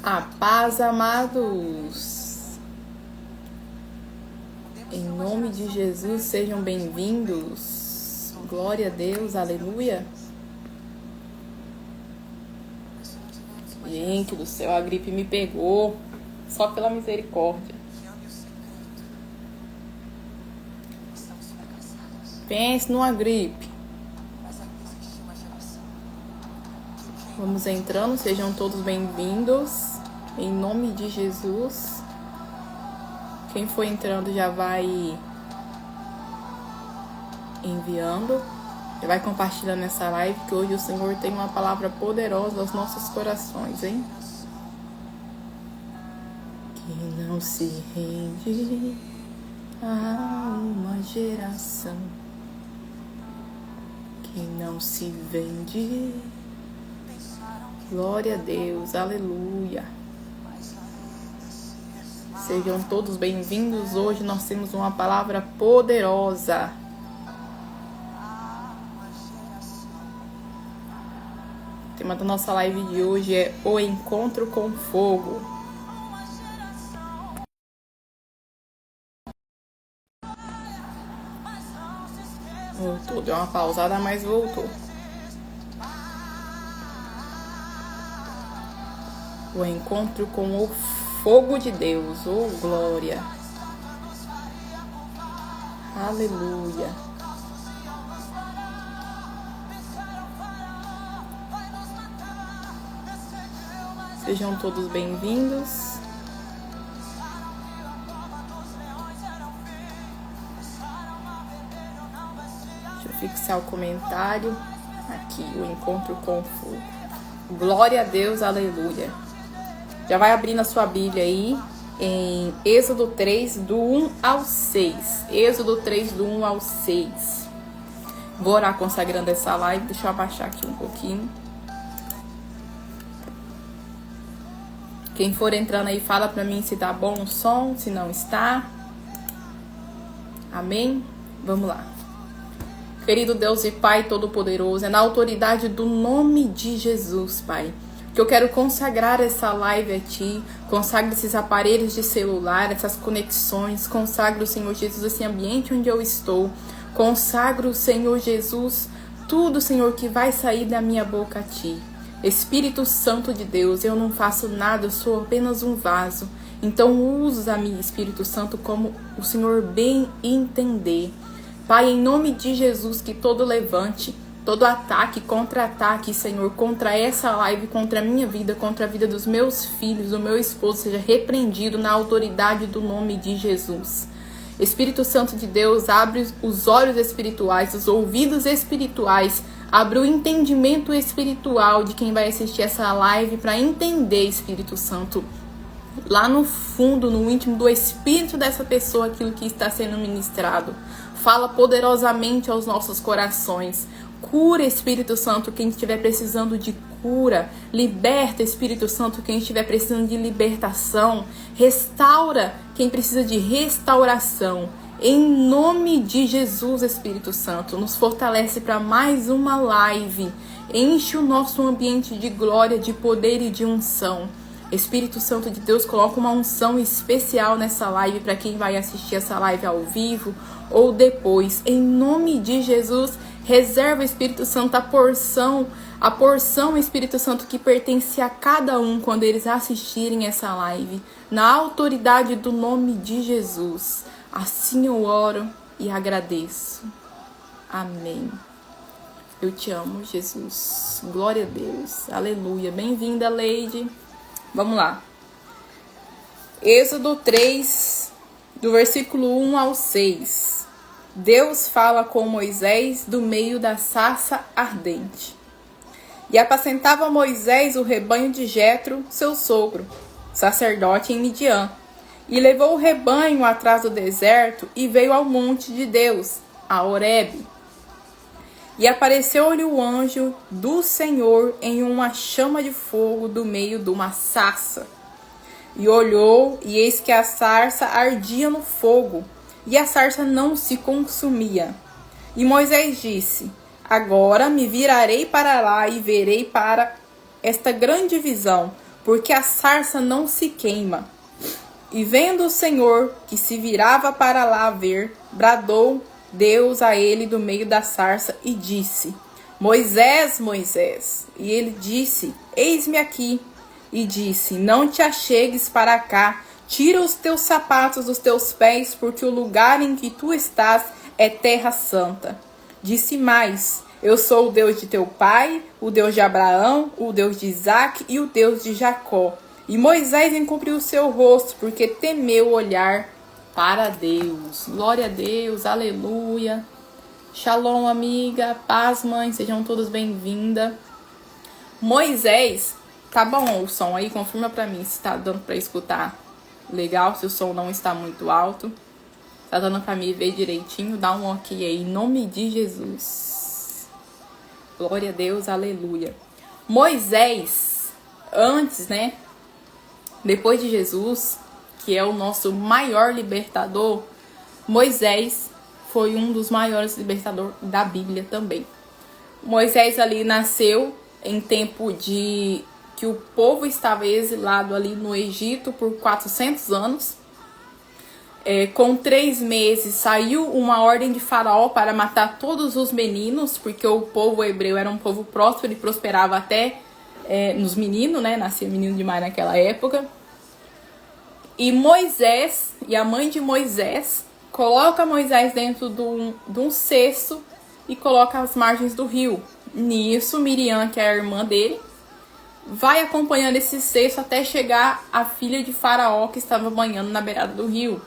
A paz, amados. Em nome de Jesus, sejam bem-vindos. Glória a Deus, aleluia. Gente do céu, a gripe me pegou. Só pela misericórdia. Pense numa gripe. Vamos entrando, sejam todos bem-vindos. Em nome de Jesus. Quem for entrando já vai enviando. Já vai compartilhando essa live, que hoje o Senhor tem uma palavra poderosa aos nossos corações, hein? Que não se rende a uma geração que não se vende. Glória a Deus, aleluia. Sejam todos bem-vindos. Hoje nós temos uma palavra poderosa. O tema da nossa live de hoje é o encontro com fogo. Voltou, deu uma pausada, mas voltou. O encontro com o fogo de Deus, oh glória, aleluia. Sejam todos bem-vindos. Deixa eu fixar o comentário aqui, o encontro com o fogo. Glória a Deus, aleluia. Já vai abrindo a sua Bíblia aí em Êxodo 3, do 1 ao 6. Êxodo 3, do 1 ao 6. Vou orar consagrando essa live. Deixa eu abaixar aqui um pouquinho. Quem for entrando aí, fala pra mim se tá bom o som, se não está. Amém? Vamos lá. Querido Deus e Pai Todo-Poderoso, é na autoridade do nome de Jesus, Pai, que eu quero consagrar essa live a Ti. Consagre esses aparelhos de celular, essas conexões. Consagre, Senhor Jesus, esse ambiente onde eu estou. Consagro, Senhor Jesus, tudo, Senhor, que vai sair da minha boca a Ti. Espírito Santo de Deus, eu não faço nada, eu sou apenas um vaso. Então usa-me, Espírito Santo, como o Senhor bem entender. Pai, em nome de Jesus, que todo levante, todo ataque, contra-ataque, Senhor, contra essa live, contra a minha vida, contra a vida dos meus filhos, do meu esposo, seja repreendido na autoridade do nome de Jesus. Espírito Santo de Deus, abre os olhos espirituais, os ouvidos espirituais, abre o entendimento espiritual de quem vai assistir essa live para entender, Espírito Santo, lá no fundo, no íntimo do espírito dessa pessoa, aquilo que está sendo ministrado. Fala poderosamente aos nossos corações. Cura, Espírito Santo, quem estiver precisando de cura. Liberta, Espírito Santo, quem estiver precisando de libertação. Restaura quem precisa de restauração. Em nome de Jesus, Espírito Santo, nos fortalece para mais uma live. Enche o nosso ambiente de glória, de poder e de unção. Espírito Santo de Deus, coloca uma unção especial nessa live para quem vai assistir essa live ao vivo ou depois. Em nome de Jesus, reserva, Espírito Santo, a porção, Espírito Santo, que pertence a cada um quando eles assistirem essa live. Na autoridade do nome de Jesus. Assim eu oro e agradeço. Amém. Eu te amo, Jesus. Glória a Deus. Aleluia. Bem-vinda, Leide. Vamos lá. Êxodo 3, do versículo 1 ao 6. Deus fala com Moisés do meio da sarça ardente. E apacentava Moisés o rebanho de Jetro, seu sogro, sacerdote em Midian. E levou o rebanho atrás do deserto e veio ao monte de Deus, a Horebe. E apareceu-lhe o anjo do Senhor em uma chama de fogo do meio de uma sarça. E olhou, e eis que a sarça ardia no fogo, e a sarça não se consumia. E Moisés disse: agora me virarei para lá e verei para esta grande visão, porque a sarça não se queima. E vendo o Senhor que se virava para lá ver, bradou Deus a ele do meio da sarça e disse: Moisés, Moisés. E ele disse: Eis-me aqui. E disse: Não te achegues para cá, tira os teus sapatos dos teus pés, porque o lugar em que tu estás é terra santa. Disse mais: Eu sou o Deus de teu pai, o Deus de Abraão, o Deus de Isaque e o Deus de Jacó. E Moisés encobriu o seu rosto, porque temeu olhar para Deus. Glória a Deus, aleluia. Shalom, amiga, paz, mãe, sejam todas bem-vindas. Moisés, tá bom o som aí? Confirma pra mim se tá dando pra escutar legal, se o som não está muito alto. Tá dando pra mim ver direitinho? Dá um ok aí, em nome de Jesus. Glória a Deus, aleluia. Moisés, antes, né? Depois de Jesus, que é o nosso maior libertador, Moisés foi um dos maiores libertadores da Bíblia também. Moisés ali nasceu em tempo de que o povo estava exilado ali no Egito por 400 anos. Com 3 meses saiu uma ordem de Faraó para matar todos os meninos, porque o povo hebreu era um povo próspero e prosperava até nos meninos, né? Nascia menino demais naquela época. E Moisés, e a mãe de Moisés, coloca Moisés dentro de um cesto e coloca às margens do rio. Nisso, Miriam, que é a irmã dele, vai acompanhando esse cesto até chegar a filha de Faraó, que estava banhando na beirada do rio.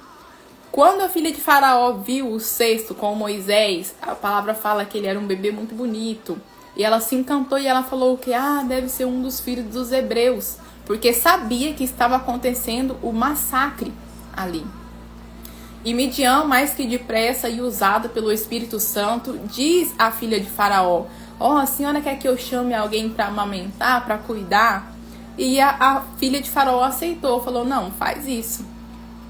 Quando a filha de Faraó viu o cesto com Moisés, a palavra fala que ele era um bebê muito bonito. E ela se encantou e ela falou que deve ser um dos filhos dos hebreus, porque sabia que estava acontecendo o massacre ali. E Midian, mais que depressa e usada pelo Espírito Santo, diz à filha de Faraó: a senhora quer que eu chame alguém para amamentar, para cuidar? E a filha de Faraó aceitou, falou: não, faz isso.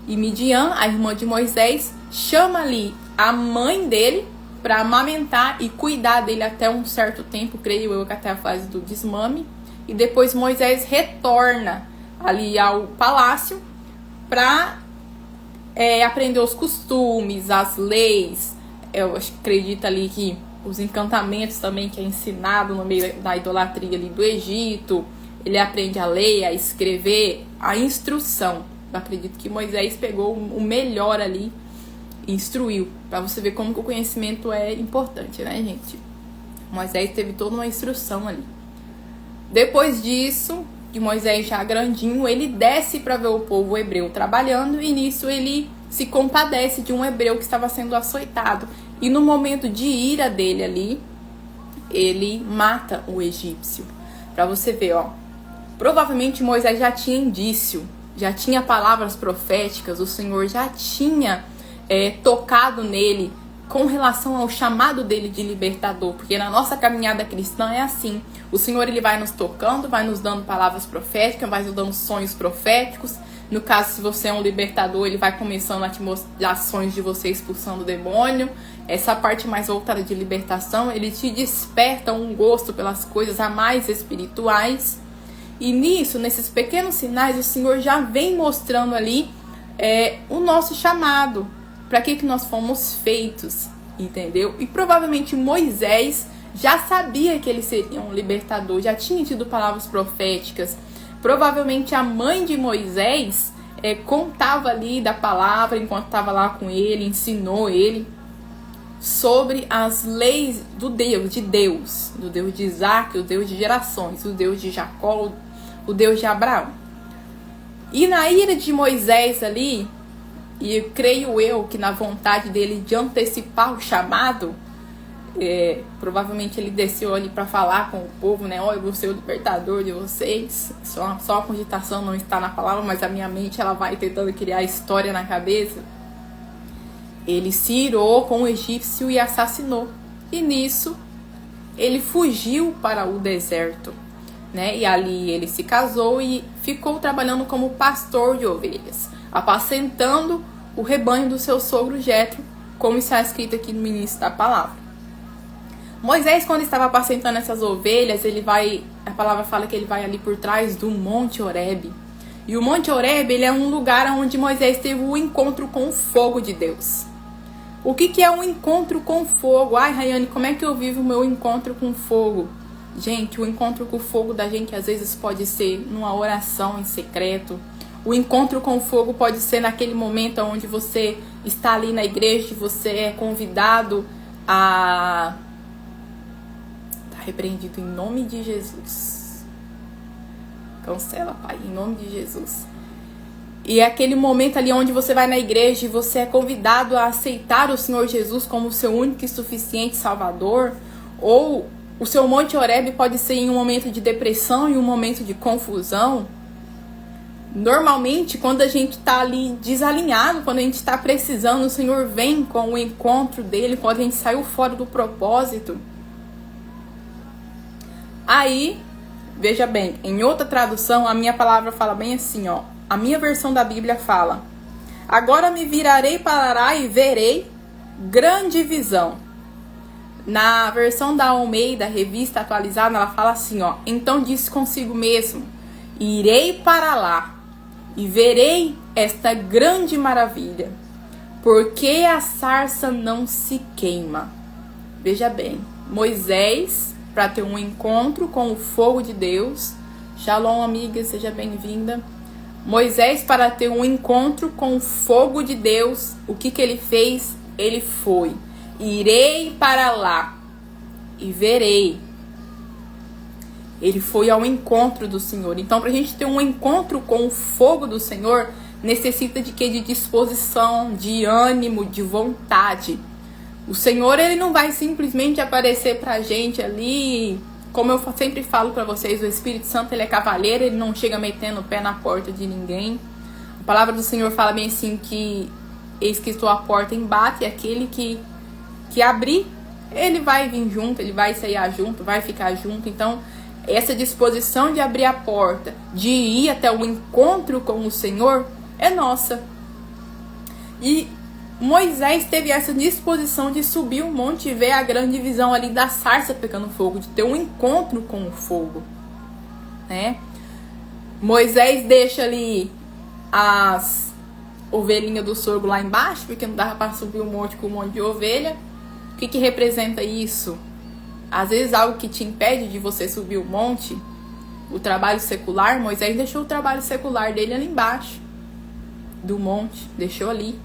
E Midian, a irmã de Moisés, chama ali a mãe dele para amamentar e cuidar dele até um certo tempo, creio eu que até a fase do desmame. E depois Moisés retorna ali ao palácio para aprender os costumes, as leis. Eu acredito ali que os encantamentos também que é ensinado no meio da idolatria ali do Egito. Ele aprende a ler, a escrever, a instrução. Eu acredito que Moisés pegou o melhor ali e instruiu. Para você ver como que o conhecimento é importante, né, gente? Moisés teve toda uma instrução ali. Depois disso, de Moisés já grandinho, ele desce para ver o povo hebreu trabalhando. E nisso ele se compadece de um hebreu que estava sendo açoitado. E no momento de ira dele ali, ele mata o egípcio. Para você ver, provavelmente Moisés já tinha indício, já tinha palavras proféticas, o Senhor já tinha tocado nele com relação ao chamado dele de libertador, porque na nossa caminhada cristã é assim, o Senhor ele vai nos tocando, vai nos dando palavras proféticas, vai nos dando sonhos proféticos. No caso, se você é um libertador, ele vai começando a te mostrar ações de você expulsando o demônio. Essa parte mais voltada de libertação, ele te desperta um gosto pelas coisas a mais espirituais. E nisso, nesses pequenos sinais, o Senhor já vem mostrando ali o nosso chamado, para que nós fomos feitos, entendeu? E provavelmente Moisés já sabia que ele seria um libertador, já tinha tido palavras proféticas. Provavelmente a mãe de Moisés contava ali da palavra enquanto estava lá com ele, ensinou ele sobre as leis do Deus de Isaque, o Deus de gerações, o Deus de Jacó, o Deus de Abraão. E na ira de Moisés ali, e creio eu que na vontade dele de antecipar o chamado, provavelmente ele desceu ali para falar com o povo, né? Eu vou ser o libertador de vocês. Só a cogitação não está na palavra, mas a minha mente ela vai tentando criar história na cabeça. Ele se irou com o egípcio e assassinou. E nisso, ele fugiu para o deserto, né? E ali ele se casou e ficou trabalhando como pastor de ovelhas, apacentando o rebanho do seu sogro Jetro, como está escrito aqui no início da palavra. Moisés, quando estava apacentando essas ovelhas, a palavra fala que ele vai ali por trás do Monte Horebe. E o Monte Horebe, ele é um lugar onde Moisés teve o encontro com o fogo de Deus. O que é um encontro com fogo? Ai, Rayane, como é que eu vivo o meu encontro com fogo? Gente, o encontro com o fogo da gente às vezes pode ser numa oração em secreto. O encontro com o fogo pode ser naquele momento onde você está ali na igreja e você é convidado a... Está repreendido em nome de Jesus. Cancela, Pai, em nome de Jesus. E é aquele momento ali onde você vai na igreja e você é convidado a aceitar o Senhor Jesus como seu único e suficiente Salvador. Ou o seu Monte Horebe pode ser em um momento de depressão, em um momento de confusão. Normalmente, quando a gente está ali desalinhado, quando a gente está precisando, o Senhor vem com o encontro dele, quando a gente saiu fora do propósito. Aí, veja bem, em outra tradução, a minha palavra fala bem assim, ó. A minha versão da Bíblia fala: agora me virarei para lá e verei grande visão. Na versão da Almeida, revista atualizada, ela fala assim, ó. Então disse consigo mesmo: irei para lá e verei esta grande maravilha, porque a sarça não se queima. Veja bem, Moisés, para ter um encontro com o fogo de Deus. Shalom, amiga, seja bem-vinda. Moisés, para ter um encontro com o fogo de Deus, o que ele fez? Ele foi: irei para lá e verei. Ele foi ao encontro do Senhor. Então, para a gente ter um encontro com o fogo do Senhor, necessita de quê? De disposição, de ânimo, de vontade. O Senhor, ele não vai simplesmente aparecer para a gente ali. Como eu sempre falo para vocês, o Espírito Santo, ele é cavaleiro, ele não chega metendo o pé na porta de ninguém. A palavra do Senhor fala bem assim que eis que estou à porta e bate, e aquele que abrir, ele vai vir junto, ele vai sair junto, vai ficar junto. Então, essa disposição de abrir a porta, de ir até o encontro com o Senhor, é nossa. E Moisés teve essa disposição de subir o monte e ver a grande visão ali da sarça pegando fogo, de ter um encontro com o fogo, né? Moisés deixa ali as ovelhinhas do sogro lá embaixo, porque não dava para subir o monte com um monte de ovelha. O que representa isso? Às vezes algo que te impede de você subir o monte, o trabalho secular. Moisés deixou o trabalho secular dele ali embaixo do monte, deixou ali.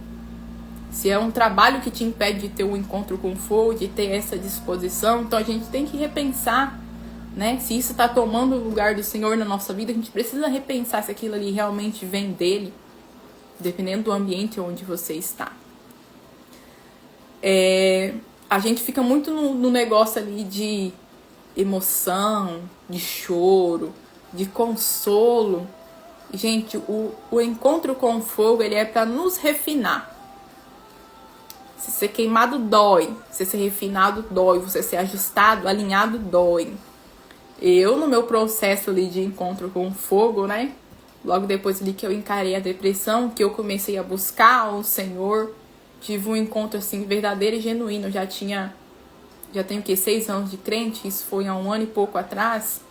Se é um trabalho que te impede de ter um encontro com o fogo, de ter essa disposição, então a gente tem que repensar, né? Se isso está tomando o lugar do Senhor na nossa vida, a gente precisa repensar se aquilo ali realmente vem dele, dependendo do ambiente onde você está. A gente fica muito no negócio ali de emoção, de choro, de consolo. Gente, o encontro com o fogo, ele é para nos refinar. Se ser queimado dói, se ser refinado dói, você ser ajustado, alinhado dói. Eu, no meu processo ali de encontro com o fogo, né? Logo depois ali que eu encarei a depressão, que eu comecei a buscar o Senhor, tive um encontro assim verdadeiro e genuíno. Eu já tenho 6 anos de crente, isso foi há 1 ano e pouco atrás.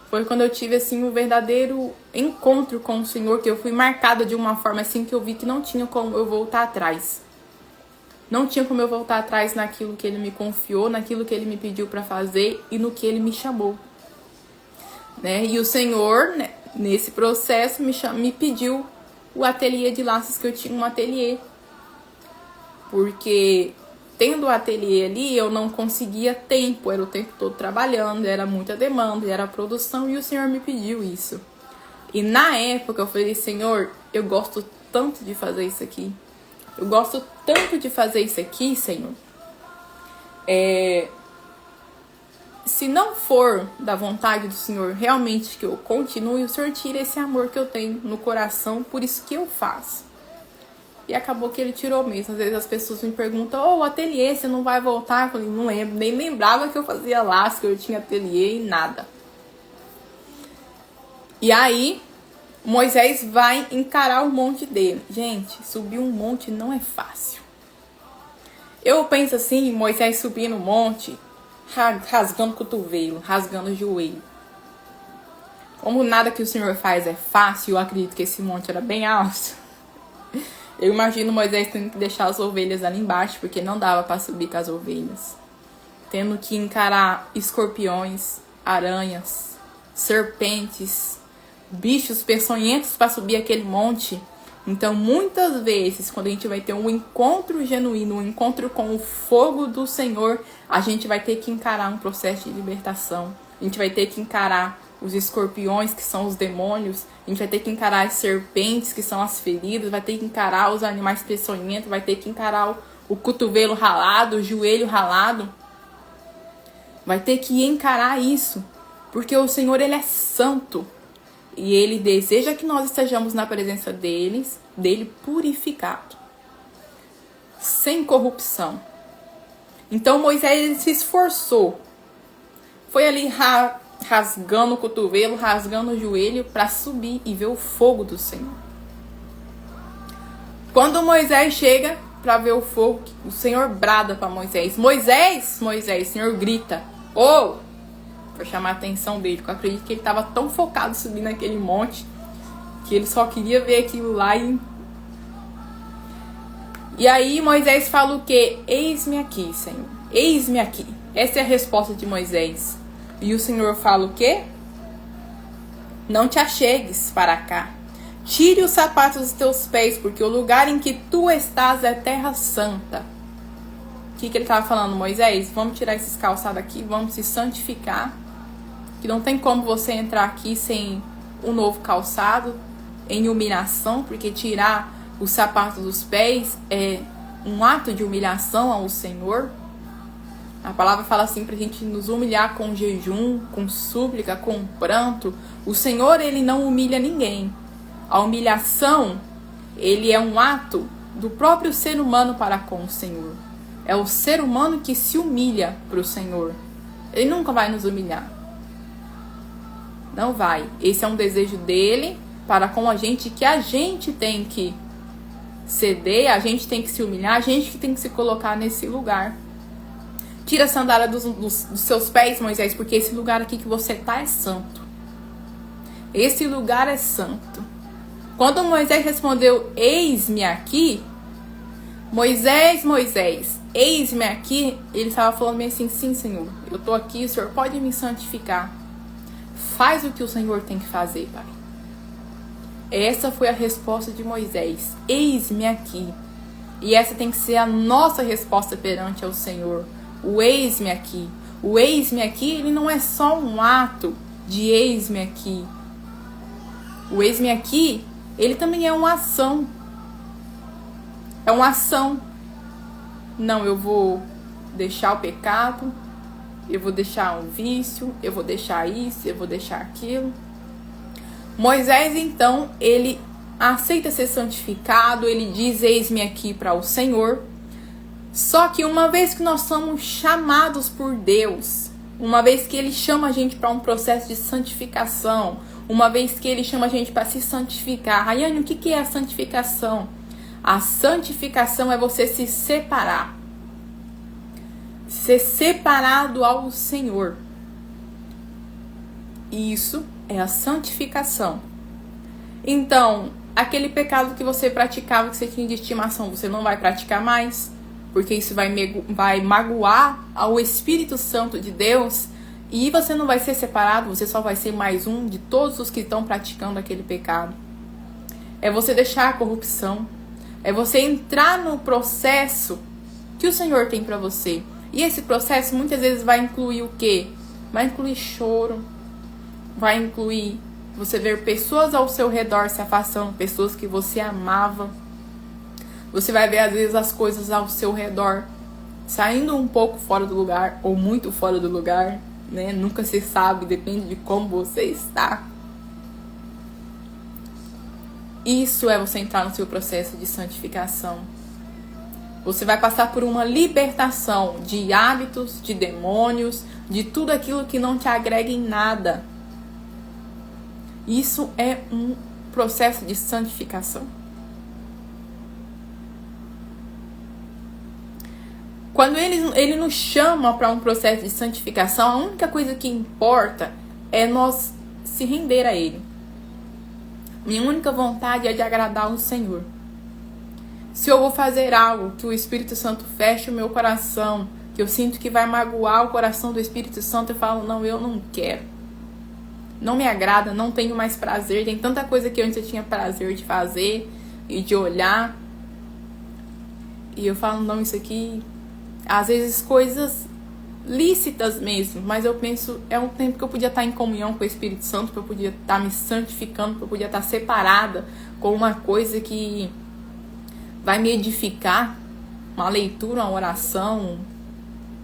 Foi quando eu tive assim um verdadeiro encontro com o Senhor, que eu fui marcada de uma forma assim que eu vi que não tinha como eu voltar atrás. Não tinha como eu voltar atrás naquilo que ele me confiou, naquilo que ele me pediu para fazer e no que ele me chamou, né? E o Senhor, né, nesse processo, me pediu o ateliê de laços, que eu tinha um ateliê. Porque tendo o ateliê ali, eu não conseguia tempo, era o tempo todo trabalhando, era muita demanda, era produção, e o Senhor me pediu isso. E na época eu falei: Senhor, eu gosto tanto de fazer isso aqui. Eu gosto tanto de fazer isso aqui, Senhor. Se não for da vontade do Senhor realmente que eu continue, o Senhor tira esse amor que eu tenho no coração, por isso que eu faço. E acabou que ele tirou mesmo. Às vezes as pessoas me perguntam: o ateliê, você não vai voltar? Eu falei: não lembro, nem lembrava que eu fazia laço, que eu tinha ateliê e nada. E aí Moisés vai encarar o monte dele. Gente, subir um monte não é fácil. Eu penso assim, Moisés subir no monte, rasgando o cotovelo, rasgando o joelho. Como nada que o Senhor faz é fácil, eu acredito que esse monte era bem alto. Eu imagino Moisés tendo que deixar as ovelhas ali embaixo, porque não dava para subir com as ovelhas. Tendo que encarar escorpiões, aranhas, serpentes, bichos peçonhentos para subir aquele monte. Então, muitas vezes, quando a gente vai ter um encontro genuíno, um encontro com o fogo do Senhor, a gente vai ter que encarar um processo de libertação. A gente vai ter que encarar os escorpiões, que são os demônios. A gente vai ter que encarar as serpentes, que são as feridas. Vai ter que encarar os animais peçonhentos. Vai ter que encarar o cotovelo ralado, o joelho ralado. Vai ter que encarar isso. Porque o Senhor, Ele é santo. E Ele deseja que nós estejamos na presença dele purificado. Sem corrupção. Então Moisés, ele se esforçou. Foi ali rasgando o cotovelo, rasgando o joelho para subir e ver o fogo do Senhor. Quando Moisés chega para ver o fogo, o Senhor brada para Moisés. Moisés, Moisés, o Senhor grita. Oh! Para chamar a atenção dele, porque eu acredito que ele estava tão focado em subir naquele monte que ele só queria ver aquilo lá. E aí Moisés fala o quê? Eis-me aqui, Senhor. Eis-me aqui. Essa é a resposta de Moisés. E o Senhor fala o quê? Não te achegues para cá. Tire os sapatos dos teus pés, porque o lugar em que tu estás é terra santa. O que ele estava falando, Moisés? Vamos tirar esses calçados aqui, vamos se santificar. Que não tem como você entrar aqui sem um novo calçado, em humilhação, porque tirar os sapatos dos pés é um ato de humilhação ao Senhor. A palavra fala assim pra gente nos humilhar com jejum, com súplica, com pranto. O Senhor, Ele não humilha ninguém. A humilhação, ele é um ato do próprio ser humano para com o Senhor. É o ser humano que se humilha para o Senhor. Ele nunca vai nos humilhar. Não vai. Esse é um desejo dele para com a gente, que a gente tem que ceder, a gente tem que se humilhar, a gente que tem que se colocar nesse lugar. Tira a sandália dos seus pés, Moisés, porque esse lugar aqui que você está é santo. Esse lugar é santo. Quando Moisés respondeu, eis-me aqui, Moisés, Moisés, eis-me aqui, ele estava falando bem assim, sim, Senhor, eu estou aqui, o Senhor pode me santificar. Faz o que o Senhor tem que fazer, Pai. Essa foi a resposta de Moisés, eis-me aqui. E essa tem que ser a nossa resposta perante ao Senhor. O eis-me aqui. O eis-me aqui, ele não é só um ato de eis-me aqui. O eis-me aqui, ele também é uma ação. É uma ação. Não, eu vou deixar o pecado, eu vou deixar um vício, eu vou deixar isso, eu vou deixar aquilo. Moisés, então, ele aceita ser santificado, ele diz, eis-me aqui para o Senhor. Só que uma vez que nós somos chamados por Deus, uma vez que Ele chama a gente para um processo de santificação, uma vez que Ele chama a gente para se santificar. Rayane, o que é a santificação? A santificação é você se separar. Ser separado ao Senhor. Isso é a santificação. Então, aquele pecado que você praticava, que você tinha de estimação, você não vai praticar mais, porque isso vai magoar ao Espírito Santo de Deus, e você não vai ser separado, você só vai ser mais um de todos os que estão praticando aquele pecado. É você deixar a corrupção, é você entrar no processo que o Senhor tem para você. E esse processo muitas vezes vai incluir o quê? Vai incluir choro, vai incluir você ver pessoas ao seu redor se afastando, pessoas que você amava. Você vai ver às vezes as coisas ao seu redor saindo um pouco fora do lugar ou muito fora do lugar, né? Nunca se sabe, depende de como você está. Isso é você entrar no seu processo de santificação. Você vai passar por uma libertação de hábitos, de demônios, de tudo aquilo que não te agrega em nada. Isso é um processo de santificação. Quando ele nos chama para um processo de santificação, a única coisa que importa é nós se render a Ele. Minha única vontade é de agradar o Senhor. Se eu vou fazer algo que o Espírito Santo feche o meu coração, que eu sinto que vai magoar o coração do Espírito Santo, eu falo, não, eu não quero. Não me agrada, não tenho mais prazer. Tem tanta coisa que antes eu tinha prazer de fazer e de olhar. E eu falo, não, isso aqui... Às vezes coisas lícitas mesmo, mas eu penso, é um tempo que eu podia estar em comunhão com o Espírito Santo, que eu podia estar me santificando, que eu podia estar separada com uma coisa que vai me edificar, uma leitura, uma oração,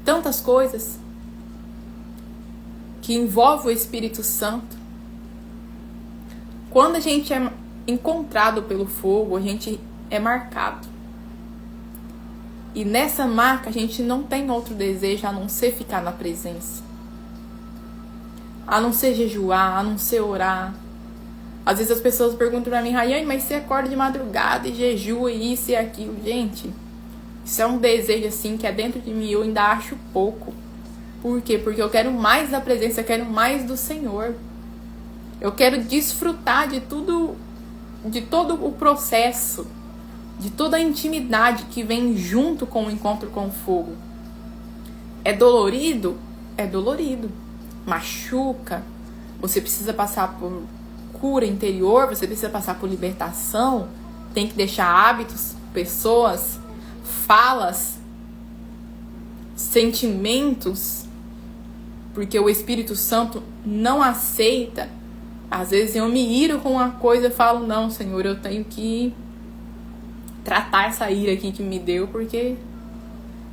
tantas coisas que envolvem o Espírito Santo. Quando a gente é encontrado pelo fogo, a gente é marcado. E nessa marca a gente não tem outro desejo a não ser ficar na presença. A não ser jejuar, a não ser orar. Às vezes as pessoas perguntam pra mim, Rayane, mas você acorda de madrugada e jejua isso e aquilo. Gente, isso é um desejo assim que é dentro de mim, eu ainda acho pouco. Por quê? Porque eu quero mais da presença, eu quero mais do Senhor. Eu quero desfrutar de tudo, de todo o processo, de toda a intimidade que vem junto com o encontro com o fogo. É dolorido? É dolorido. Machuca. Você precisa passar por cura interior, você precisa passar por libertação. Tem que deixar hábitos, pessoas, falas, sentimentos, porque o Espírito Santo não aceita. Às vezes eu me iro com uma coisa e falo, não, Senhor, eu tenho que tratar essa ira aqui que me deu, porque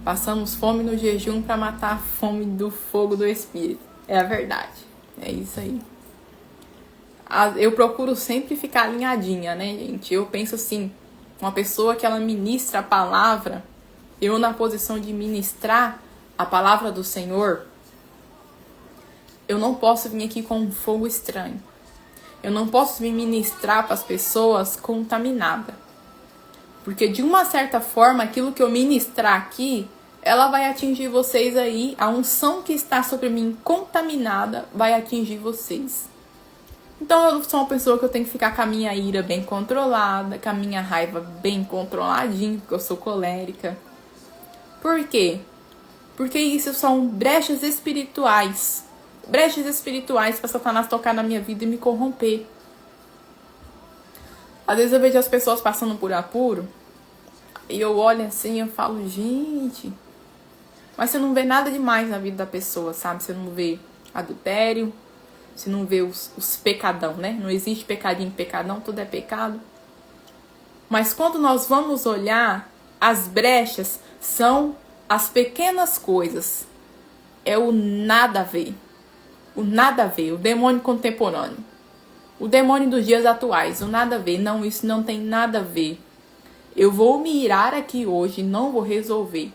passamos fome no jejum para matar a fome do fogo do Espírito. É a verdade. É isso aí. Eu procuro sempre ficar alinhadinha, né, gente? Eu penso assim, uma pessoa que ela ministra a palavra, eu na posição de ministrar a palavra do Senhor, eu não posso vir aqui com um fogo estranho. Eu não posso vir ministrar para as pessoas contaminada. Porque de uma certa forma, aquilo que eu ministrar aqui, ela vai atingir vocês aí. A unção que está sobre mim contaminada vai atingir vocês. Então eu sou uma pessoa que eu tenho que ficar com a minha ira bem controlada, com a minha raiva bem controladinha, porque eu sou colérica. Por quê? Porque isso são brechas espirituais. Brechas espirituais para Satanás tocar na minha vida e me corromper. Às vezes eu vejo as pessoas passando por apuro e eu olho assim e eu falo, gente, mas você não vê nada demais na vida da pessoa, sabe? Você não vê adultério, você não vê os pecadão, né? Não existe pecadinho, pecadão, tudo é pecado. Mas quando nós vamos olhar, as brechas são as pequenas coisas. É o nada a ver. O nada a ver, o demônio contemporâneo. O demônio dos dias atuais, o nada a ver. Não, isso não tem nada a ver. Eu vou me irar aqui hoje e não vou resolver.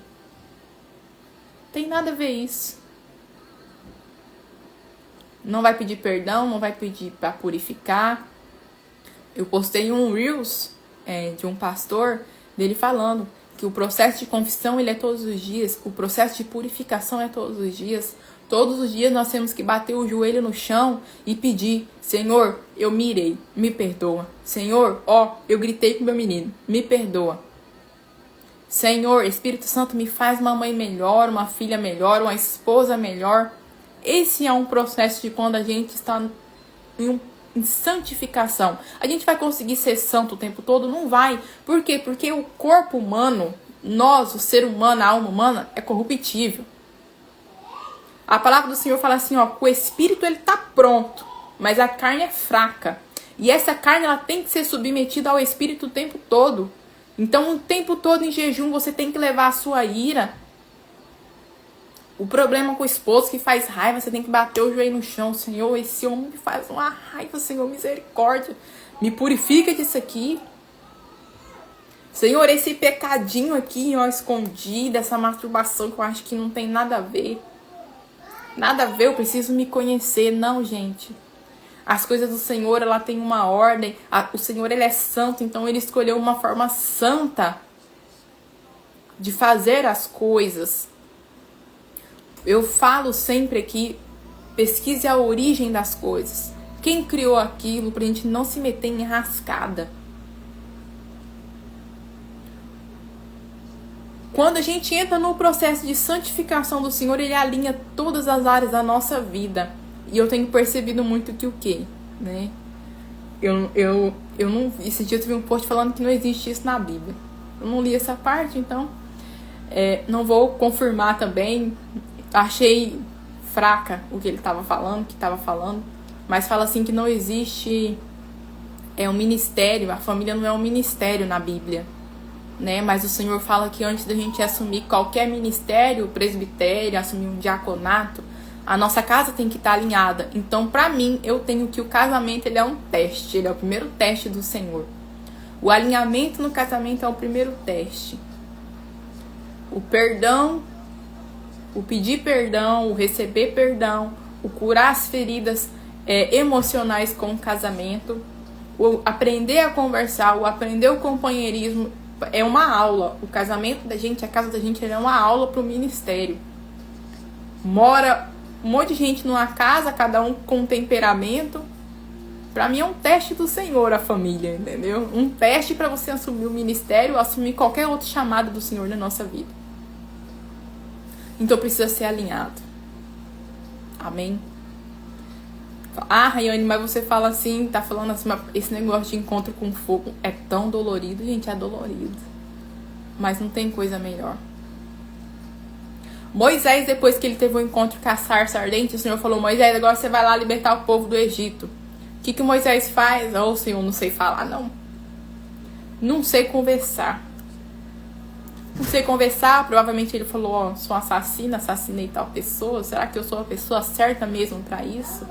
Tem nada a ver isso. Não vai pedir perdão, não vai pedir para purificar. Eu postei um Reels de um pastor, dele falando que o processo de confissão ele é todos os dias, o processo de purificação é todos os dias. Todos os dias nós temos que bater o joelho no chão e pedir, Senhor, eu me irei, me perdoa. Senhor, eu gritei com meu menino, me perdoa. Senhor, Espírito Santo, me faz uma mãe melhor, uma filha melhor, uma esposa melhor. Esse é um processo de quando a gente está em santificação. A gente vai conseguir ser santo o tempo todo? Não vai. Por quê? Porque o corpo humano, nós, o ser humano, a alma humana, é corruptível. A palavra do Senhor fala assim, o espírito ele tá pronto, mas a carne é fraca. E essa carne ela tem que ser submetida ao espírito o tempo todo. Então, o tempo todo em jejum você tem que levar a sua ira. O problema com o esposo que faz raiva, você tem que bater o joelho no chão. Senhor, esse homem me faz uma raiva, Senhor, misericórdia. Me purifica disso aqui. Senhor, esse pecadinho aqui, escondido, essa masturbação que eu acho que não tem nada a ver. Nada a ver, eu preciso me conhecer. Não, gente. As coisas do Senhor, ela tem uma ordem. O Senhor, ele é santo, então ele escolheu uma forma santa de fazer as coisas. Eu falo sempre aqui, pesquise a origem das coisas. Quem criou aquilo, pra gente não se meter em enrascada. Quando a gente entra no processo de santificação do Senhor, Ele alinha todas as áreas da nossa vida. E eu tenho percebido muito que o quê? Né? Eu não... Esse dia eu tive um post falando que não existe isso na Bíblia. Eu não li essa parte, então... não vou confirmar também. Achei fraca o que ele estava falando. Mas fala assim que não existe... um ministério. A família não é um ministério na Bíblia. Né? Mas o Senhor fala que antes da gente assumir qualquer ministério, presbitério, assumir um diaconato, a nossa casa tem que estar alinhada. Então, para mim, eu tenho que o casamento ele é um teste, ele é o primeiro teste do Senhor. O alinhamento no casamento é o primeiro teste. O perdão, o pedir perdão, o receber perdão, o curar as feridas emocionais com o casamento, o aprender a conversar, o aprender o companheirismo, é uma aula. O casamento da gente, a casa da gente, é uma aula para o ministério. Mora um monte de gente numa casa, cada um com um temperamento. Para mim é um teste do Senhor a família, entendeu? Um teste para você assumir o ministério, assumir qualquer outro chamado do Senhor na nossa vida. Então precisa ser alinhado. Amém? Ah, Rayane, mas você fala assim, tá falando assim, esse negócio de encontro com fogo é tão dolorido. Gente, é dolorido. Mas não tem coisa melhor. Moisés, depois que ele teve um encontro com a sarça ardente, o Senhor falou, Moisés, agora você vai lá libertar o povo do Egito. O que Moisés faz? Oh, Senhor, não sei falar, não. Não sei conversar. Não sei conversar, provavelmente ele falou, ó, sou assassino, assassinei tal pessoa. Será que eu sou a pessoa certa mesmo pra isso?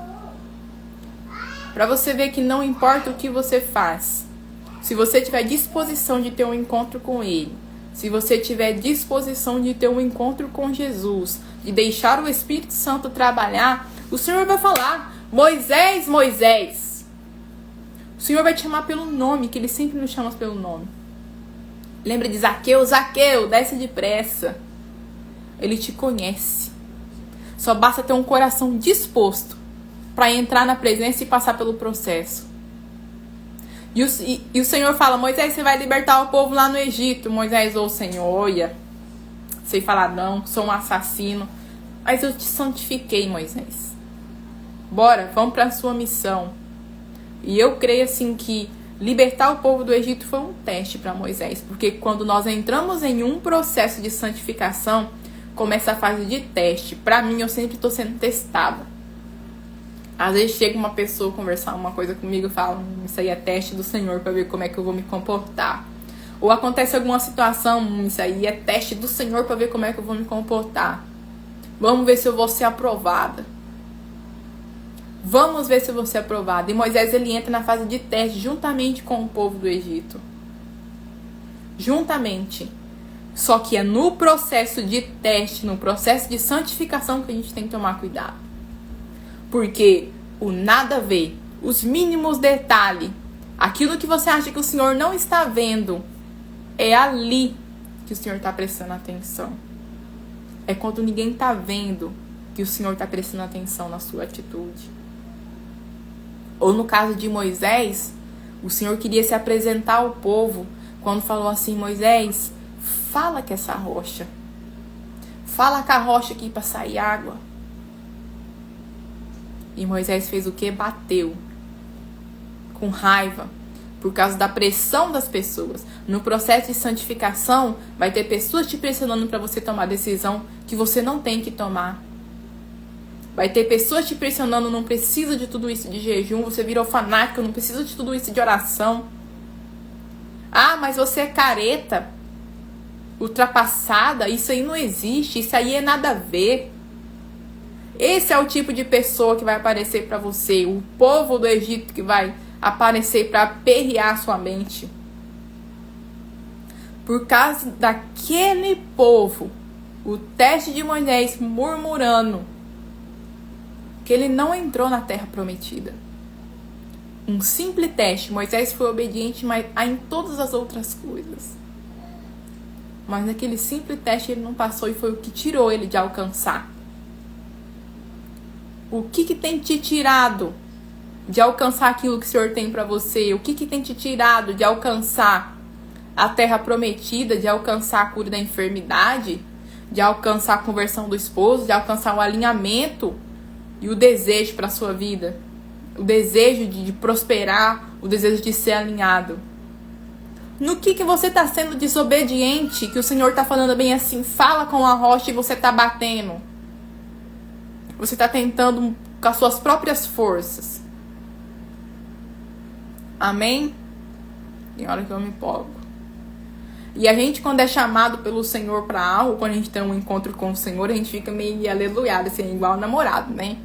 Pra você ver que não importa o que você faz. Se você tiver disposição de ter um encontro com Ele, se você tiver disposição de ter um encontro com Jesus, de deixar o Espírito Santo trabalhar, o Senhor vai falar, Moisés, Moisés. O Senhor vai te chamar pelo nome, que Ele sempre nos chama pelo nome. Lembra de Zaqueu? Zaqueu, desce depressa. Ele te conhece. Só basta ter um coração disposto para entrar na presença e passar pelo processo. E o Senhor fala, Moisés, você vai libertar o povo lá no Egito. Moisés, ô Senhor, olha, sei falar não, sou um assassino, mas eu te santifiquei, Moisés. Bora, vamos para a sua missão. E eu creio assim que libertar o povo do Egito foi um teste para Moisés, porque quando nós entramos em um processo de santificação, começa a fase de teste. Para mim, eu sempre estou sendo testada. Às vezes chega uma pessoa conversar uma coisa comigo e fala, isso aí é teste do Senhor para ver como é que eu vou me comportar. Ou acontece alguma situação, isso aí é teste do Senhor para ver como é que eu vou me comportar. Vamos ver se eu vou ser aprovada. Vamos ver se eu vou ser aprovada. E Moisés, ele entra na fase de teste juntamente com o povo do Egito. Juntamente. Só que é no processo de teste, no processo de santificação que a gente tem que tomar cuidado. Porque o nada a ver, os mínimos detalhes, aquilo que você acha que o Senhor não está vendo, é ali que o Senhor está prestando atenção. É quando ninguém está vendo que o Senhor está prestando atenção na sua atitude. Ou no caso de Moisés, o Senhor queria se apresentar ao povo quando falou assim, Moisés, fala com essa rocha. Fala com a rocha aqui para sair água. E Moisés fez o quê? Bateu. Com raiva. Por causa da pressão das pessoas. No processo de santificação, vai ter pessoas te pressionando para você tomar decisão que você não tem que tomar. Vai ter pessoas te pressionando, não precisa de tudo isso de jejum, você virou fanático, não precisa de tudo isso de oração. Ah, mas você é careta, ultrapassada, isso aí não existe, isso aí é nada a ver. Esse é o tipo de pessoa que vai aparecer para você, o povo do Egito que vai aparecer para aperrear sua mente. Por causa daquele povo, o teste de Moisés murmurando, que ele não entrou na terra prometida. Um simples teste, Moisés foi obediente, mas em todas as outras coisas. Mas naquele simples teste ele não passou e foi o que tirou ele de alcançar. O que tem te tirado de alcançar aquilo que o Senhor tem para você? O que tem te tirado de alcançar a terra prometida, de alcançar a cura da enfermidade, de alcançar a conversão do esposo, de alcançar o alinhamento e o desejo para a sua vida? O desejo de prosperar, o desejo de ser alinhado. No que você está sendo desobediente, que o Senhor está falando bem assim, fala com a rocha e você está batendo? Você está tentando com as suas próprias forças. Amém? Tem hora que eu me empolgo. E a gente, quando é chamado pelo Senhor para algo, quando a gente tem um encontro com o Senhor, a gente fica meio aleluiado, assim, igual namorado, né?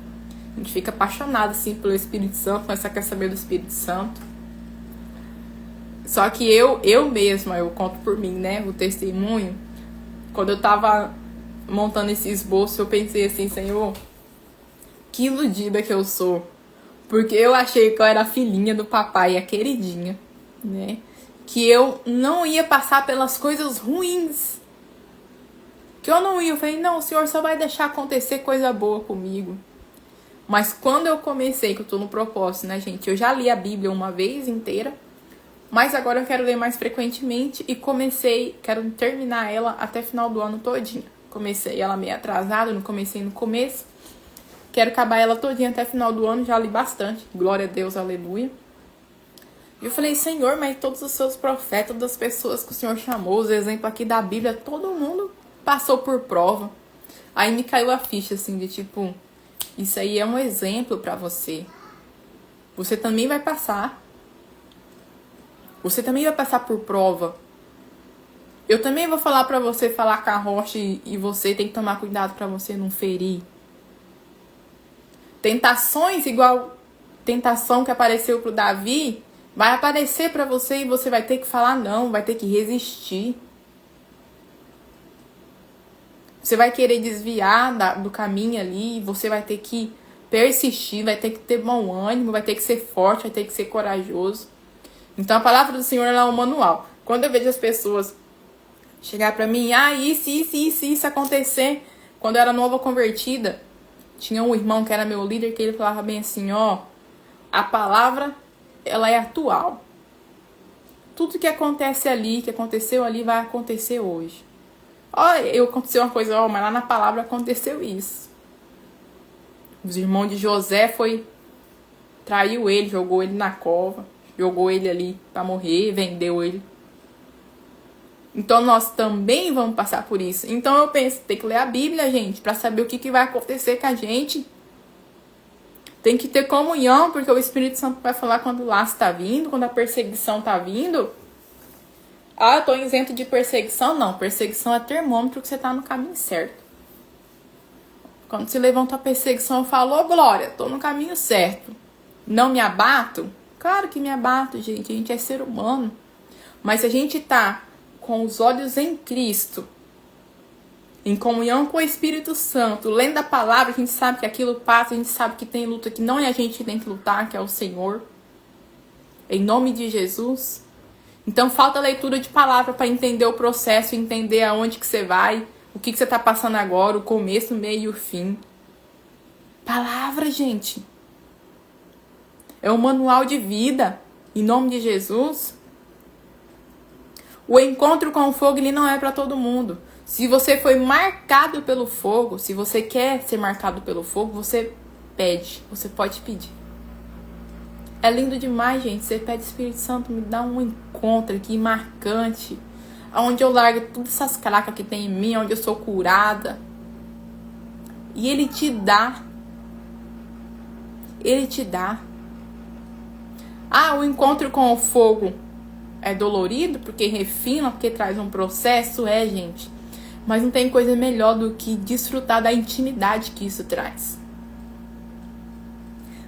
A gente fica apaixonado, assim, pelo Espírito Santo, mas só quer saber do Espírito Santo. Só que eu mesma, eu conto por mim, né? O testemunho. Quando eu tava montando esse esboço, eu pensei assim, Senhor, que iludida que eu sou. Porque eu achei que eu era a filhinha do papai, a queridinha, né? Que eu não ia passar pelas coisas ruins. Que eu não ia. Eu falei, não, o Senhor só vai deixar acontecer coisa boa comigo. Mas quando eu comecei, que eu tô no propósito, né, gente? Eu já li a Bíblia uma vez inteira. Mas agora eu quero ler mais frequentemente e quero terminar ela até final do ano todinha. Comecei ela meio atrasada, não comecei no começo. Quero acabar ela todinha até final do ano, já li bastante. Glória a Deus, aleluia. E eu falei, Senhor, mas todos os seus profetas, das pessoas que o Senhor chamou, os exemplos aqui da Bíblia, todo mundo passou por prova. Aí me caiu a ficha, assim, de tipo, isso aí é um exemplo pra você. Você também vai passar. Você também vai passar por prova. Eu também vou falar pra você falar com a rocha e você tem que tomar cuidado pra você não ferir. Tentações igual tentação que apareceu pro Davi, vai aparecer pra você e você vai ter que falar não, vai ter que resistir. Você vai querer desviar do caminho ali, você vai ter que persistir, vai ter que ter bom ânimo, vai ter que ser forte, vai ter que ser corajoso. Então a palavra do Senhor ela é um manual. Quando eu vejo as pessoas chegar pra mim, isso acontecer. Quando eu era nova convertida, tinha um irmão que era meu líder, que ele falava bem assim, a palavra, ela é atual. Tudo que acontece ali, que aconteceu ali, vai acontecer hoje. Aconteceu uma coisa, mas lá na palavra aconteceu isso. Os irmãos de José traiu ele, jogou ele na cova. Jogou ele ali pra morrer, vendeu ele. Então nós também vamos passar por isso. Então eu penso, tem que ler a Bíblia, gente, pra saber o que vai acontecer com a gente. Tem que ter comunhão, porque o Espírito Santo vai falar quando o laço tá vindo, quando a perseguição tá vindo. Eu tô isento de perseguição. Não, perseguição é termômetro que você tá no caminho certo. Quando se levanta a perseguição, eu falo, Glória, tô no caminho certo. Não me abato? Claro que me abato, gente. A gente é ser humano. Mas se a gente tá com os olhos em Cristo, em comunhão com o Espírito Santo, lendo a palavra, a gente sabe que aquilo passa, a gente sabe que tem luta que não é a gente que tem que lutar, que é o Senhor. Em nome de Jesus. Então falta leitura de palavra para entender o processo, entender aonde que você vai, o que você tá passando agora, o começo, o meio e o fim. Palavra, gente. É um manual de vida. Em nome de Jesus. O encontro com o fogo, ele não é para todo mundo. Se você foi marcado pelo fogo, se você quer ser marcado pelo fogo, você pede. Você pode pedir. É lindo demais, gente. Você pede, Espírito Santo, me dá um encontro aqui marcante. Onde eu largo todas essas cracas que tem em mim, onde eu sou curada. E ele te dá. Ele te dá. O encontro com o fogo é dolorido porque refina, porque traz um processo, gente. Mas não tem coisa melhor do que desfrutar da intimidade que isso traz.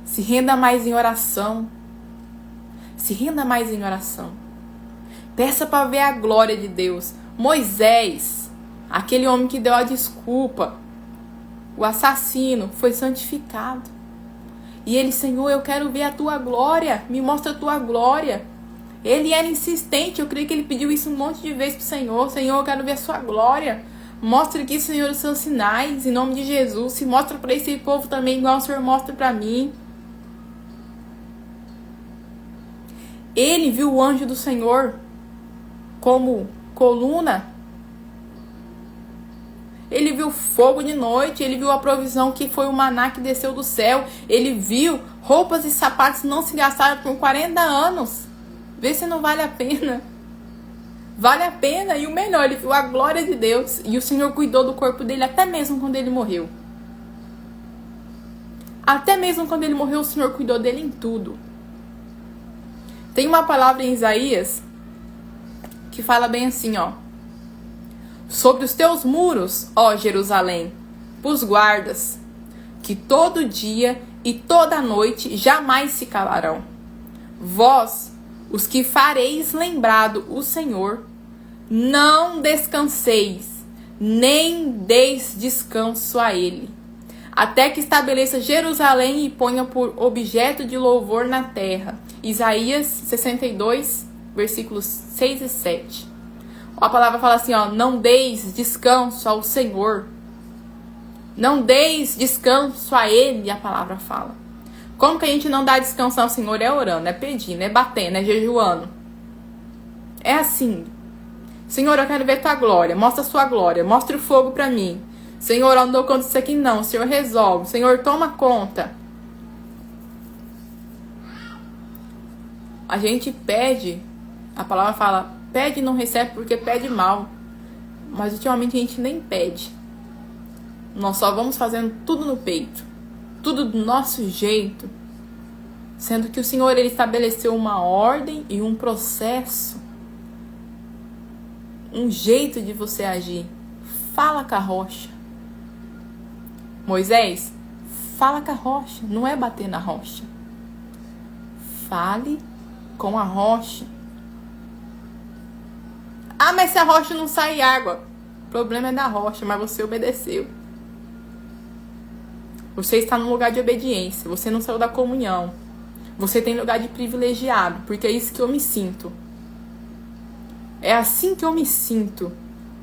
Se renda mais em oração. Se renda mais em oração. Peça para ver a glória de Deus. Moisés, aquele homem que deu a desculpa, o assassino, foi santificado. E ele, Senhor, eu quero ver a tua glória. Me mostra a tua glória. Ele era insistente, eu creio que ele pediu isso um monte de vezes pro Senhor. Senhor, eu quero ver a sua glória. Mostra aqui, Senhor, os seus sinais, em nome de Jesus. Se mostra para esse povo também, igual o Senhor mostra para mim. Ele viu o anjo do Senhor como coluna. Ele viu fogo de noite, ele viu a provisão que foi o maná que desceu do céu. Ele viu roupas e sapatos não se gastaram por 40 anos. Vê se não vale a pena. Vale a pena. E o melhor, ele viu a glória de Deus. E o Senhor cuidou do corpo dele até mesmo quando ele morreu. Até mesmo quando ele morreu, o Senhor cuidou dele em tudo. Tem uma palavra em Isaías que fala bem assim, ó. Sobre os teus muros, ó Jerusalém, os guardas, que todo dia e toda noite jamais se calarão. Vós, os que fareis lembrado o Senhor, não descanseis, nem deis descanso a ele, até que estabeleça Jerusalém e ponha por objeto de louvor na terra. Isaías 62, versículos 6 e 7. A palavra fala assim, ó, não deis descanso ao Senhor. Não deis descanso a Ele, a palavra fala. Como que a gente não dá descanso ao Senhor? É orando, é pedindo, é batendo, é jejuando. É assim. Senhor, eu quero ver tua glória. Mostra a sua glória. Mostra o fogo pra mim. Senhor, eu não dou conta disso aqui não. Senhor, resolve. Senhor, toma conta. A gente pede, a palavra fala, pede e não recebe porque pede mal. Mas ultimamente a gente nem pede. Nós só vamos fazendo tudo no peito. Tudo do nosso jeito. Sendo que o Senhor, Ele estabeleceu uma ordem e um processo. Um jeito de você agir. Fala com a rocha. Moisés, fala com a rocha. Não é bater na rocha. Fale com a rocha. Ah, mas se a rocha não sai água. O problema é da rocha, mas você obedeceu. Você está num lugar de obediência. Você não saiu da comunhão. Você tem lugar de privilegiado, porque é isso que eu me sinto. É assim que eu me sinto,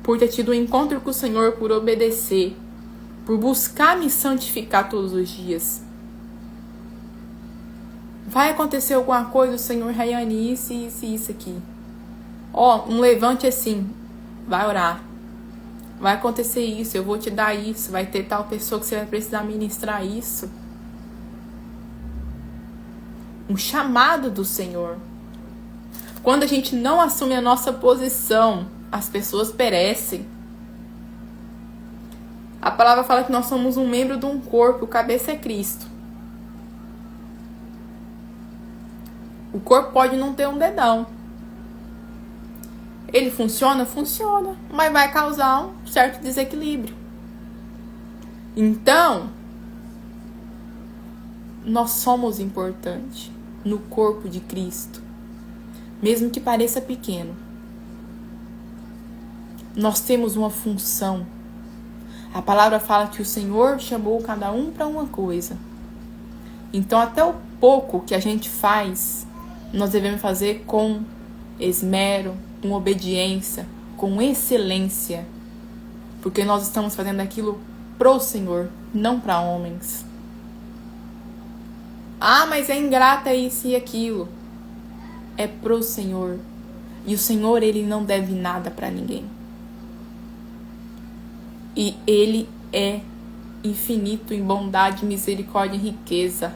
por ter tido um encontro com o Senhor, por obedecer, por buscar me santificar todos os dias. Vai acontecer alguma coisa, o Senhor, Rayane, isso aqui. Ó, um levante assim, vai orar. Vai acontecer isso, eu vou te dar isso, vai ter tal pessoa que você vai precisar ministrar isso. Um chamado do Senhor. Quando a gente não assume a nossa posição, as pessoas perecem. A palavra fala que nós somos um membro de um corpo, o cabeça é Cristo. O corpo pode não ter um dedão. Ele funciona? Funciona. Mas vai causar um certo desequilíbrio. Então, nós somos importantes no corpo de Cristo. Mesmo que pareça pequeno. Nós temos uma função. A palavra fala que o Senhor chamou cada um para uma coisa. Então, até o pouco que a gente faz, nós devemos fazer com esmero, com obediência, com excelência. Porque nós estamos fazendo aquilo pro Senhor, não para homens. Ah, mas é ingrata isso e aquilo. É pro Senhor. E o Senhor, Ele não deve nada para ninguém. E Ele é infinito em bondade, misericórdia e riqueza.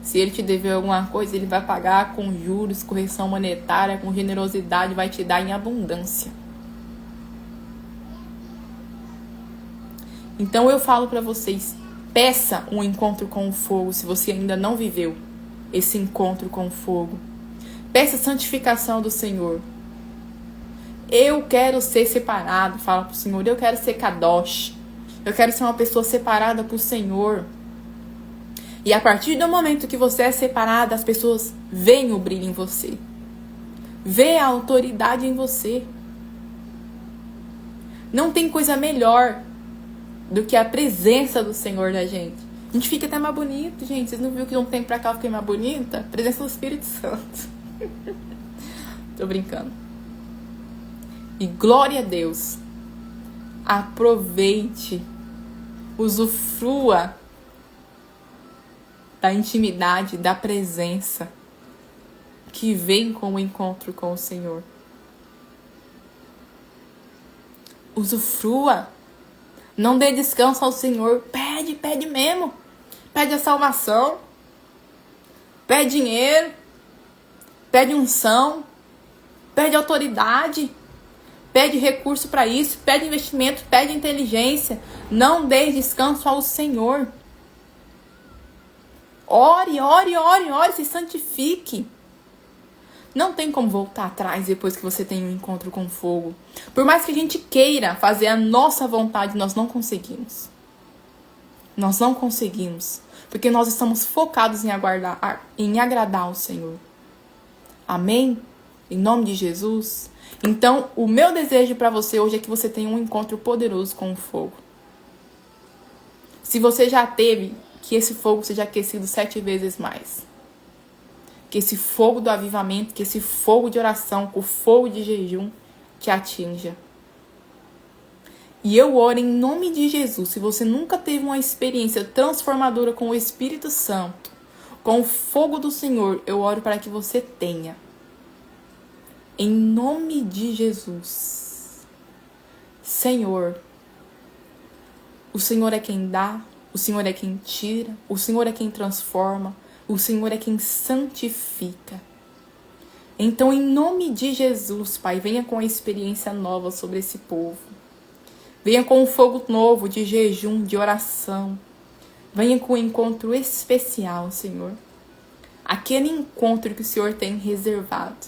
Se Ele te dever alguma coisa, Ele vai pagar com juros, correção monetária, com generosidade, vai te dar em abundância. Então eu falo para vocês, peça um encontro com o fogo, se você ainda não viveu esse encontro com o fogo. Peça a santificação do Senhor. Eu quero ser separado, fala pro Senhor. Eu quero ser kadosh. Eu quero ser uma pessoa separada pro Senhor. E a partir do momento que você é separada, as pessoas veem o brilho em você. Vê a autoridade em você. Não tem coisa melhor do que a presença do Senhor da gente. A gente fica até mais bonito, gente. Vocês não viram que de um tempo pra cá eu fiquei mais bonita? Presença do Espírito Santo. Tô brincando. E glória a Deus. Aproveite. Usufrua da intimidade, da presença que vem com o encontro com o Senhor. Usufrua. Não dê descanso ao Senhor. Pede mesmo. Pede a salvação. Pede dinheiro. Pede unção. Pede autoridade. Pede recurso para isso. Pede investimento. Pede inteligência. Não dê descanso ao Senhor. Ore, se santifique. Não tem como voltar atrás depois que você tem um encontro com fogo. Por mais que a gente queira fazer a nossa vontade, nós não conseguimos. Nós não conseguimos. Porque nós estamos focados em agradar ao Senhor. Amém? Em nome de Jesus. Então, o meu desejo para você hoje é que você tenha um encontro poderoso com o fogo. Se você já teve, que esse fogo seja aquecido 7 vezes mais. Que esse fogo do avivamento, que esse fogo de oração, que o fogo de jejum te atinja. E eu oro em nome de Jesus. Se você nunca teve uma experiência transformadora com o Espírito Santo, com o fogo do Senhor, eu oro para que você tenha. Em nome de Jesus. Senhor, o Senhor é quem dá, o Senhor é quem tira, o Senhor é quem transforma. O Senhor é quem santifica. Então, em nome de Jesus, Pai, venha com a experiência nova sobre esse povo. Venha com um fogo novo de jejum, de oração. Venha com um encontro especial, Senhor. Aquele encontro que o Senhor tem reservado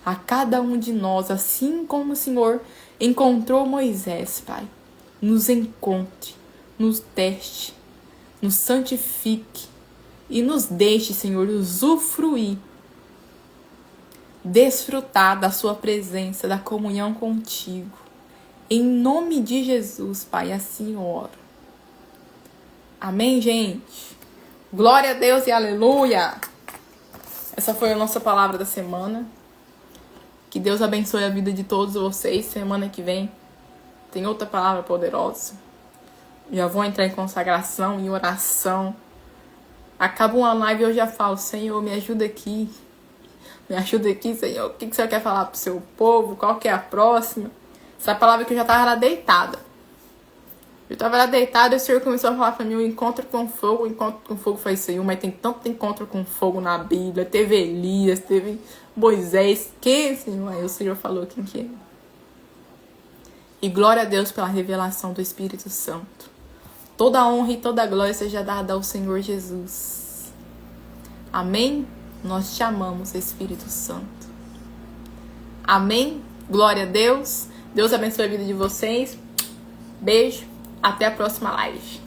a cada um de nós, assim como o Senhor encontrou Moisés, Pai. Nos encontre, nos teste, nos santifique. E nos deixe, Senhor, usufruir, desfrutar da sua presença, da comunhão contigo. Em nome de Jesus, Pai, assim oro. Amém, gente? Glória a Deus e aleluia! Essa foi a nossa palavra da semana. Que Deus abençoe a vida de todos vocês. Semana que vem tem outra palavra poderosa. Já vou entrar em consagração, em oração. Acaba uma live e eu já falo, Senhor, me ajuda aqui. Me ajuda aqui, Senhor. O que o Senhor quer falar pro seu povo? Qual que é a próxima? Essa palavra que eu já tava lá deitada. Eu tava lá deitada e o Senhor começou a falar pra mim, o encontro com fogo. O encontro com fogo foi Senhor, mas tem tanto encontro com fogo na Bíblia. Teve Elias, teve Moisés. Quem, Senhor? Aí o Senhor falou quem que é. E glória a Deus pela revelação do Espírito Santo. Toda a honra e toda a glória seja dada ao Senhor Jesus. Amém? Nós te amamos, Espírito Santo. Amém? Glória a Deus. Deus abençoe a vida de vocês. Beijo. Até a próxima live.